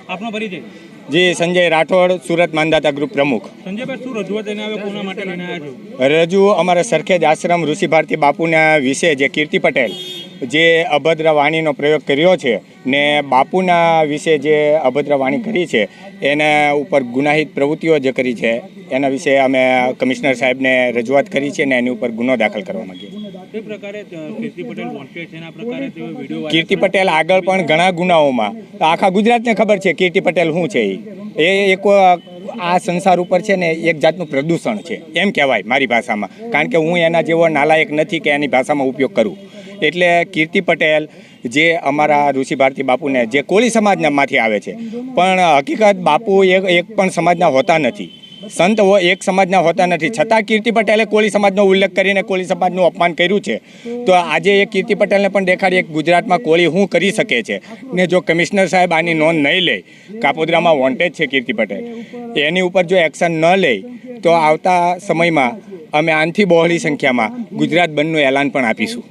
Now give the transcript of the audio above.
આપનો પરિચય? જી, સંજય રાઠોડ, સુરત માનદાતા ગ્રુપ પ્રમુખ. સંજયભાઈ, શું રજૂઆત લઈને આવ્યો, કોના માટે લઈને આવ્યા છો? રજૂ અમારા સરખેજ આશ્રમ ઋષિ ભારતી બાપુના વિશે જે કીર્તિ પટેલ જે અભદ્ર વાણીનો પ્રયોગ કર્યો છે ને બાપુના વિશે જે અભદ્ર વાણી કરી છે એના ઉપર ગુનાહિત પ્રવૃત્તિઓ જે કરી છે એના વિશે અમે કમિશનર સાહેબને રજૂઆત કરી છે ને એની ઉપર ગુનો દાખલ કરવા માંગીએ. તે પ્રકારે કીર્તિ પટેલ વોન્ટેડ છે, એના પ્રકારે તેઓ વિડીયો કીર્તિ પટેલ આગળ પણ ઘણા ગુનાઓમાં આખા ગુજરાતને ખબર છે કીર્તિ પટેલ શું છે. એ એક આ સંસાર ઉપર છે ને એક જાતનું પ્રદૂષણ છે એમ કહેવાય મારી ભાષામાં, કારણ કે હું એના જેવો નાલાયક નથી કે એની ભાષામાં ઉપયોગ કરું. એટલે કીર્તિ પટેલ જે અમારા ઋષિ ભારતી બાપુને જે કોળી સમાજમાંથી આવે છે, પણ હકીકત બાપુ એક પણ સમાજના હોતા નથી, સંત એક સમાજના હોતા નથી, છતાં કીર્તિ પટેલે કોળી સમાજનો ઉલ્લેખ કરીને કોળી સમાજનું અપમાન કર્યું છે. તો આજે એ કીર્તિ પટેલને પણ દેખાડીએ ગુજરાતમાં કોળી શું કરી શકે છે ને જો કમિશનર સાહેબ આની નોંધ નહીં લે, કાપોદ્રામાં વોન્ટેજ છે કીર્તિ પટેલ, એની ઉપર જો એક્શન ન લે તો આવતા સમયમાં અમે આનાથી બહોળી સંખ્યામાં ગુજરાત બંધનું એલાન પણ આપીશું.